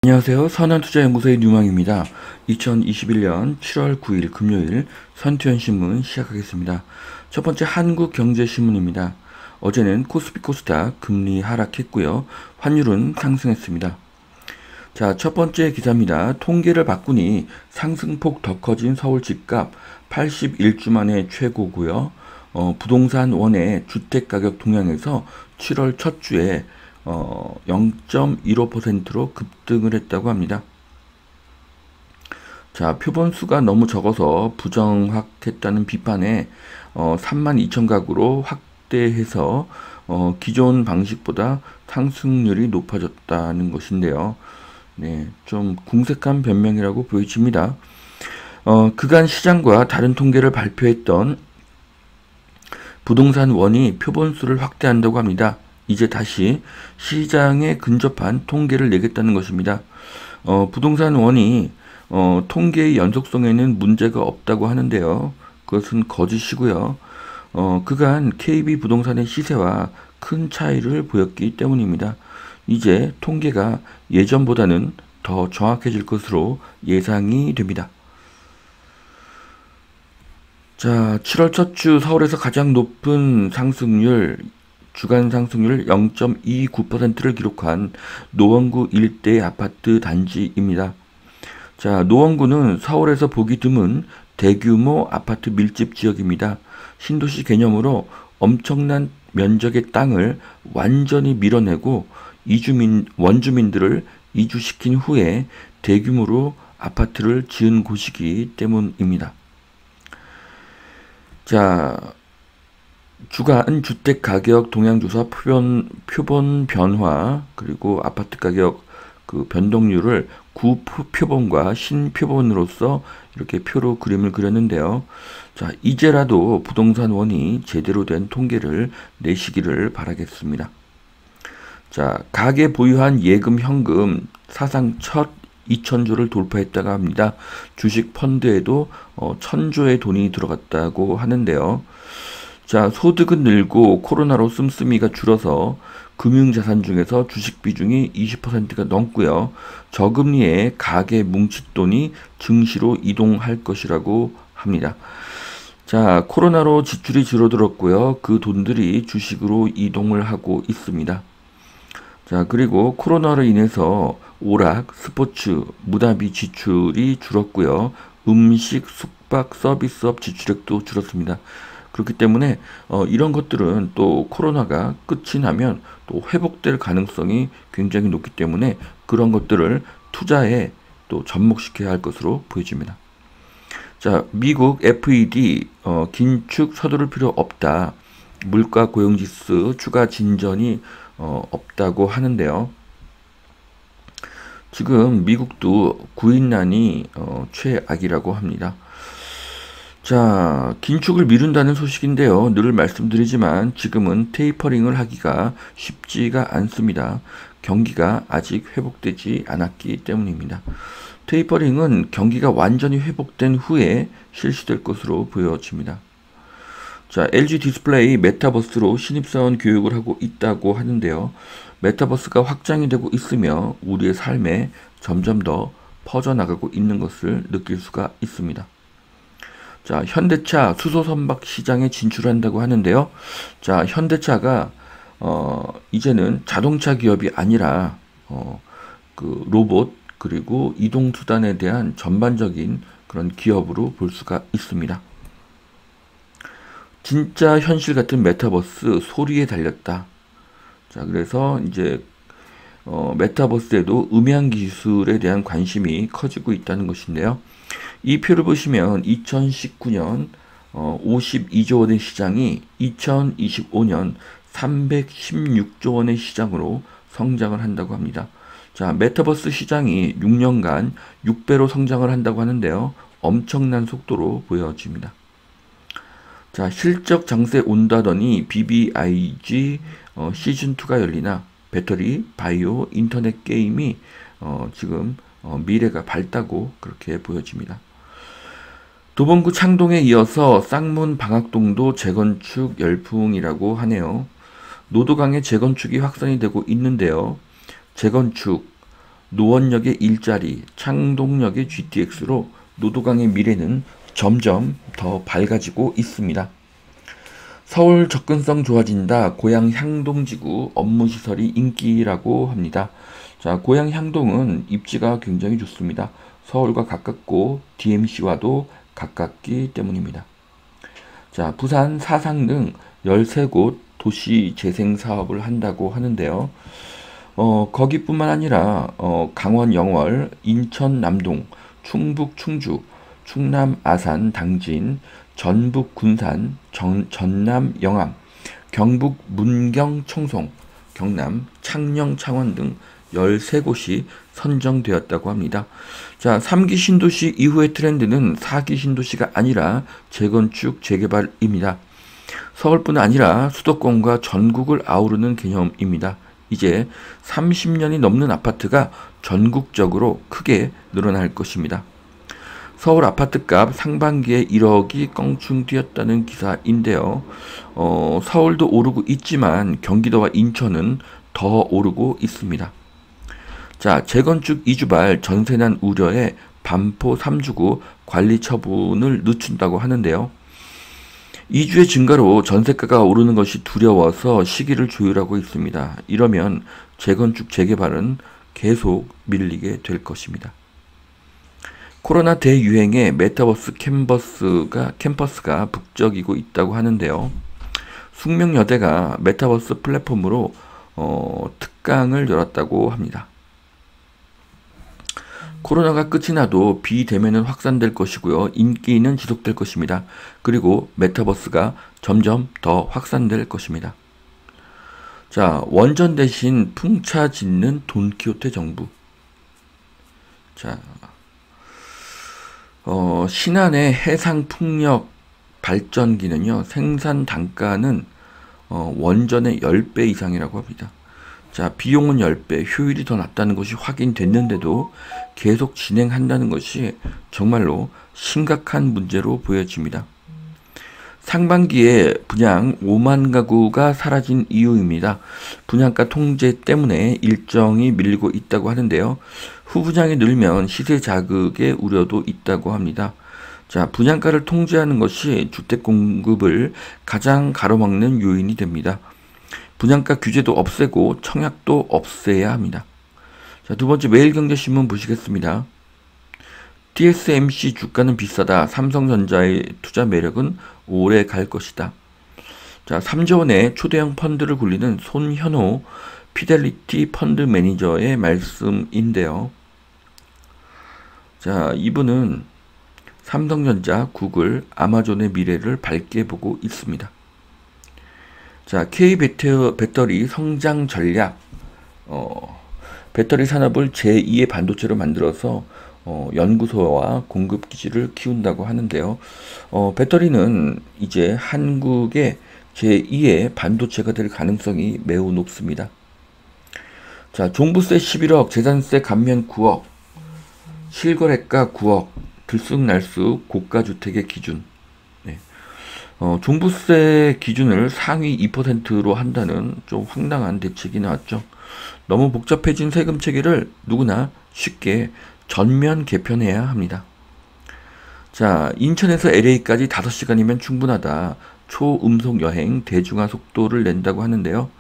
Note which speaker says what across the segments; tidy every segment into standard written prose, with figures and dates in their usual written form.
Speaker 1: 안녕하세요. 선한투자연구소의 뉴망입니다. 2021년 7월 9일 금요일 선투연신문 시작하겠습니다. 첫 번째 한국경제신문입니다. 어제는 코스피 코스닥 금리 하락했고요. 환율은 상승했습니다. 자, 첫 번째 기사입니다. 통계를 바꾸니 상승폭 더 커진 서울 집값 81주 만에 최고고요. 부동산 원의 주택가격 동향에서 7월 첫 주에 0.15%로 급등을 했다고 합니다. 자, 표본수가 너무 적어서 부정확했다는 비판에 32,000가구로 확대해서 기존 방식보다 상승률이 높아졌다는 것인데요. 네, 좀 궁색한 변명이라고 보여집니다. 그간 시장과 다른 통계를 발표했던 부동산 원이 표본수를 확대한다고 합니다. 이제 다시 시장에 근접한 통계를 내겠다는 것입니다. 부동산 원이 통계의 연속성에는 문제가 없다고 하는데요. 그것은 거짓이고요. 그간 KB 부동산의 시세와 큰 차이를 보였기 때문입니다. 이제 통계가 예전보다는 더 정확해질 것으로 예상이 됩니다. 자, 7월 첫 주 서울에서 가장 높은 상승률, 주간 상승률 0.29%를 기록한 노원구 일대 아파트 단지입니다. 자, 노원구는 서울에서 보기 드문 대규모 아파트 밀집 지역입니다. 신도시 개념으로 엄청난 면적의 땅을 완전히 밀어내고 원주민들을 이주시킨 후에 대규모로 아파트를 지은 곳이기 때문입니다. 자, 주간 주택 가격 동향조사 표본 변화 그리고 아파트 가격 변동률을 구표본과 신표본으로서 이렇게 표로 그림을 그렸는데요. 자, 이제라도 부동산 원이 제대로 된 통계를 내시기를 바라겠습니다. 자, 가계 보유한 예금 현금 사상 첫 2,000조를 돌파했다고 합니다. 주식 펀드에도 1,000조의 돈이 들어갔다고 하는데요. 자, 소득은 늘고 코로나로 씀씀이가 줄어서 금융자산 중에서 주식 비중이 20%가 넘고요. 저금리에 가계 뭉칫돈이 증시로 이동할 것이라고 합니다. 자, 코로나로 지출이 줄어들었고요. 그 돈들이 주식으로 이동을 하고 있습니다. 자, 그리고 코로나로 인해서 오락, 스포츠, 무다비 지출이 줄었고요. 음식, 숙박, 서비스업 지출액도 줄었습니다. 그렇기 때문에 이런 것들은 또 코로나가 끝이 나면 또 회복될 가능성이 굉장히 높기 때문에 그런 것들을 투자에 또 접목시켜야 할 것으로 보여집니다. 자, 미국 FED 긴축 서두를 필요 없다. 물가 고용지수 추가 진전이 없다고 하는데요. 지금 미국도 구인난이 최악이라고 합니다. 자, 긴축을 미룬다는 소식인데요. 늘 말씀드리지만 지금은 테이퍼링을 하기가 쉽지가 않습니다. 경기가 아직 회복되지 않았기 때문입니다. 테이퍼링은 경기가 완전히 회복된 후에 실시될 것으로 보여집니다. 자, LG 디스플레이 메타버스로 신입사원 교육을 하고 있다고 하는데요. 메타버스가 확장이 되고 있으며 우리의 삶에 점점 더 퍼져나가고 있는 것을 느낄 수가 있습니다. 자, 현대차 수소 선박 시장에 진출한다고 하는데요. 자, 현대차가 이제는 자동차 기업이 아니라 로봇 그리고 이동수단에 대한 전반적인 그런 기업으로 볼 수가 있습니다. 진짜 현실 같은 메타버스 소리에 달렸다. 자, 그래서 이제 메타버스에도 음향 기술에 대한 관심이 커지고 있다는 것인데요. 이 표를 보시면 2019년 52조 원의 시장이 2025년 316조 원의 시장으로 성장을 한다고 합니다. 자, 메타버스 시장이 6년간 6배로 성장을 한다고 하는데요. 엄청난 속도로 보여집니다. 자, 실적 장세 온다더니 BBIG 시즌2가 열리나 배터리, 바이오, 인터넷 게임이 지금 미래가 밝다고 그렇게 보여집니다. 도봉구 창동에 이어서 쌍문 방학동도 재건축 열풍이라고 하네요. 노도강의 재건축이 확산이 되고 있는데요. 재건축, 노원역의 일자리, 창동역의 GTX로 노도강의 미래는 점점 더 밝아지고 있습니다. 서울 접근성 좋아진다. 고양 향동지구 업무시설이 인기라고 합니다. 자, 고양 향동은 입지가 굉장히 좋습니다. 서울과 가깝고 DMC와도 가깝기 때문입니다. 자, 부산 사상 등 13곳 도시 재생 사업을 한다고 하는데요. 거기뿐만 아니라 강원 영월, 인천 남동, 충북 충주, 충남 아산 당진, 전북 군산, 전남 영암, 경북 문경 청송, 경남 창녕 창원 등 13곳이 선정되었다고 합니다. 자, 3기 신도시 이후의 트렌드는 4기 신도시가 아니라 재건축, 재개발입니다. 서울뿐 아니라 수도권과 전국을 아우르는 개념입니다. 이제 30년이 넘는 아파트가 전국적으로 크게 늘어날 것입니다. 서울 아파트값 상반기에 1억이 껑충 뛰었다는 기사인데요. 서울도 오르고 있지만 경기도와 인천은 더 오르고 있습니다. 자, 재건축 2주발 전세난 우려에 반포 3주구 관리 처분을 늦춘다고 하는데요. 2주의 증가로 전세가가 오르는 것이 두려워서 시기를 조율하고 있습니다. 이러면 재건축 재개발은 계속 밀리게 될 것입니다. 코로나 대유행에 메타버스 캠퍼스가 북적이고 있다고 하는데요. 숙명여대가 메타버스 플랫폼으로 특강을 열었다고 합니다. 코로나가 끝이 나도 비대면은 확산될 것이고요. 인기는 지속될 것입니다. 그리고 메타버스가 점점 더 확산될 것입니다. 자, 원전 대신 풍차 짓는 돈키호테 정부. 자, 신안의 해상풍력 발전기는요, 생산 단가는 원전의 10배 이상이라고 합니다. 자, 비용은 10배, 효율이 더 낮다는 것이 확인됐는데도 계속 진행한다는 것이 정말로 심각한 문제로 보여집니다. 상반기에 분양 5만 가구가 사라진 이유입니다. 분양가 통제 때문에 일정이 밀리고 있다고 하는데요. 후분양이 늘면 시세 자극의 우려도 있다고 합니다. 자, 분양가를 통제하는 것이 주택 공급을 가장 가로막는 요인이 됩니다. 분양가 규제도 없애고 청약도 없애야 합니다. 자, 두 번째 매일경제신문 보시겠습니다. TSMC 주가는 비싸다. 삼성전자의 투자 매력은 오래 갈 것이다. 자, 3조 원의 초대형 펀드를 굴리는 손현호 피델리티 펀드 매니저의 말씀인데요. 자, 이분은 삼성전자, 구글, 아마존의 미래를 밝게 보고 있습니다. 자, K 배터리 성장 전략. 배터리 산업을 제2의 반도체로 만들어서 연구소와 공급 기지를 키운다고 하는데요. 배터리는 이제 한국의 제2의 반도체가 될 가능성이 매우 높습니다. 자, 종부세 11억, 재산세 감면 9억, 실거래가 9억, 들쑥날쑥 고가주택의 기준. 네. 종부세 기준을 상위 2%로 한다는 좀 황당한 대책이 나왔죠. 너무 복잡해진 세금 체계를 누구나 쉽게 전면 개편해야 합니다. 자, 인천에서 LA까지 5시간이면 충분하다. 초음속 여행 대중화 속도를 낸다고 하는데요.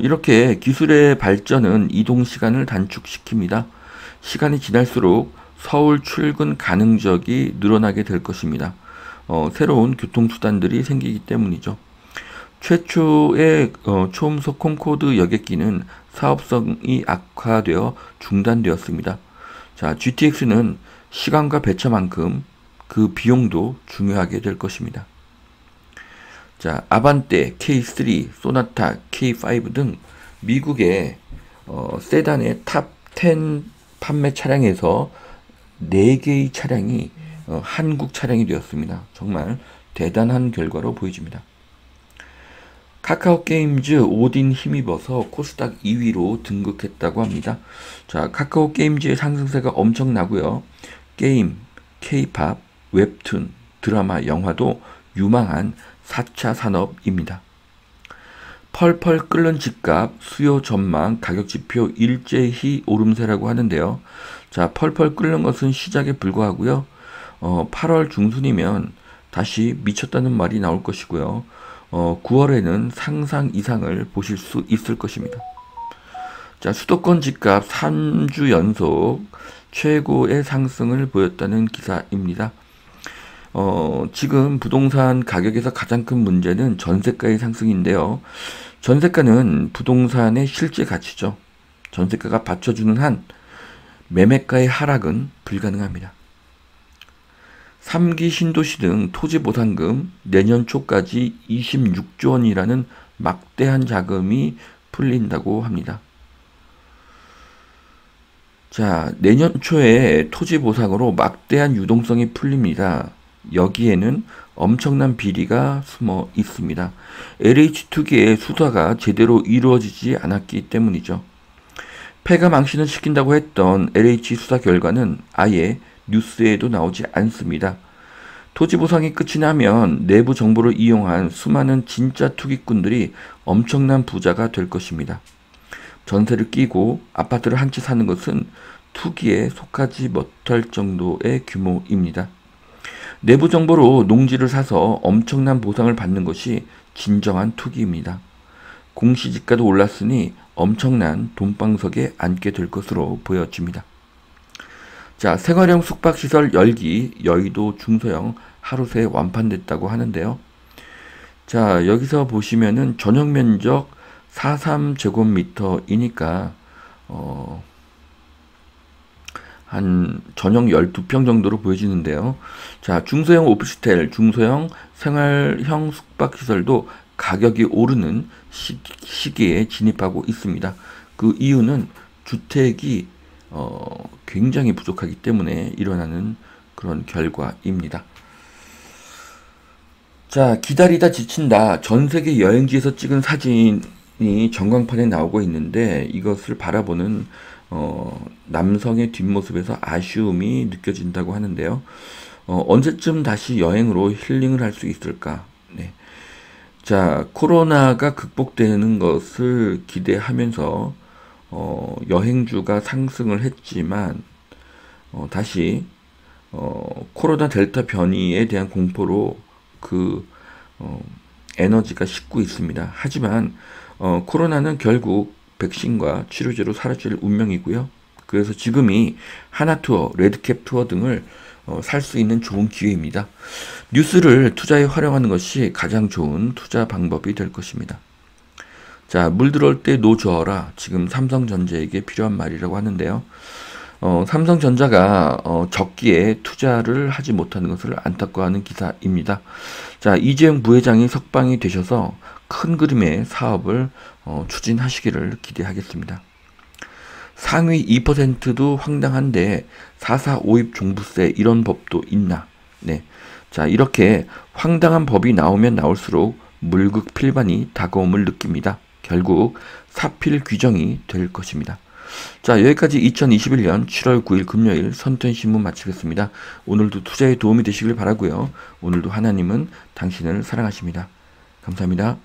Speaker 1: 이렇게 기술의 발전은 이동 시간을 단축시킵니다. 시간이 지날수록 서울 출근 가능적이 늘어나게 될 것입니다. 새로운 교통수단들이 생기기 때문이죠. 최초의 초음속 콩코드 여객기는 사업성이 악화되어 중단되었습니다. 자, GTX는 시간과 배차만큼 그 비용도 중요하게 될 것입니다. 자, 아반떼, K3, 소나타, K5 등 미국의 세단의 탑 10 판매 차량에서 4개의 차량이 한국 차량이 되었습니다. 정말 대단한 결과로 보여집니다. 카카오게임즈 오딘 힘입어서 코스닥 2위로 등극했다고 합니다. 자, 카카오게임즈의 상승세가 엄청나고요. 게임, K-팝, 웹툰, 드라마, 영화도 유망한 4차 산업입니다. 펄펄 끓는 집값, 수요 전망, 가격 지표 일제히 오름세라고 하는데요. 자, 펄펄 끓는 것은 시작에 불과하고요. 8월 중순이면 다시 미쳤다는 말이 나올 것이고요. 9월에는 상상 이상을 보실 수 있을 것입니다. 자, 수도권 집값 3주 연속 최고의 상승을 보였다는 기사입니다. 지금 부동산 가격에서 가장 큰 문제는 전세가의 상승인데요. 전세가는 부동산의 실제 가치죠. 전세가가 받쳐주는 한 매매가의 하락은 불가능합니다. 3기 신도시 등 토지보상금 내년 초까지 26조 원이라는 막대한 자금이 풀린다고 합니다. 자, 내년 초에 토지보상으로 막대한 유동성이 풀립니다. 여기에는 엄청난 비리가 숨어 있습니다. LH2기의 수사가 제대로 이루어지지 않았기 때문이죠. 폐가 망신을 시킨다고 했던 LH 수사 결과는 아예 뉴스에도 나오지 않습니다. 토지보상이 끝이 나면 내부 정보를 이용한 수많은 진짜 투기꾼들이 엄청난 부자가 될 것입니다. 전세를 끼고 아파트를 한 채 사는 것은 투기에 속하지 못할 정도의 규모입니다. 내부 정보로 농지를 사서 엄청난 보상을 받는 것이 진정한 투기입니다. 공시지가도 올랐으니 엄청난 돈방석에 앉게 될 것으로 보여집니다. 자, 생활형 숙박시설 열기 여의도 중소형 하루 새 완판됐다고 하는데요. 자, 여기서 보시면은 전용 면적 43제곱미터이니까 한 전용 12평 정도로 보여지는데요. 자, 중소형 오피스텔, 중소형 생활형 숙박시설도 가격이 오르는 시기에 진입하고 있습니다. 그 이유는 주택이 굉장히 부족하기 때문에 일어나는 그런 결과입니다. 자, 기다리다 지친다. 전 세계 여행지에서 찍은 사진이 전광판에 나오고 있는데 이것을 바라보는 남성의 뒷모습에서 아쉬움이 느껴진다고 하는데요. 언제쯤 다시 여행으로 힐링을 할 수 있을까? 네. 자, 코로나가 극복되는 것을 기대하면서 여행주가 상승을 했지만 다시 코로나 델타 변이에 대한 공포로 에너지가 식고 있습니다. 하지만 코로나는 결국 백신과 치료제로 사라질 운명이고요. 그래서 지금이 하나투어, 레드캡 투어 등을 살 수 있는 좋은 기회입니다. 뉴스를 투자에 활용하는 것이 가장 좋은 투자 방법이 될 것입니다. 자, 물 들어올 때 노 저어라. 지금 삼성전자에게 필요한 말이라고 하는데요. 삼성전자가 적기에 투자를 하지 못하는 것을 안타까워하는 기사입니다. 자, 이재용 부회장이 석방이 되셔서 큰 그림의 사업을 추진하시기를 기대하겠습니다. 상위 2%도 황당한데 4.4 5입 종부세 이런 법도 있나? 네. 자, 이렇게 황당한 법이 나오면 나올수록 물극필반이 다가옴을 느낍니다. 결국 사필 규정이 될 것입니다. 자, 여기까지 2021년 7월 9일 금요일 선투앤신문 마치겠습니다. 오늘도 투자에 도움이 되시길 바라고요. 오늘도 하나님은 당신을 사랑하십니다. 감사합니다.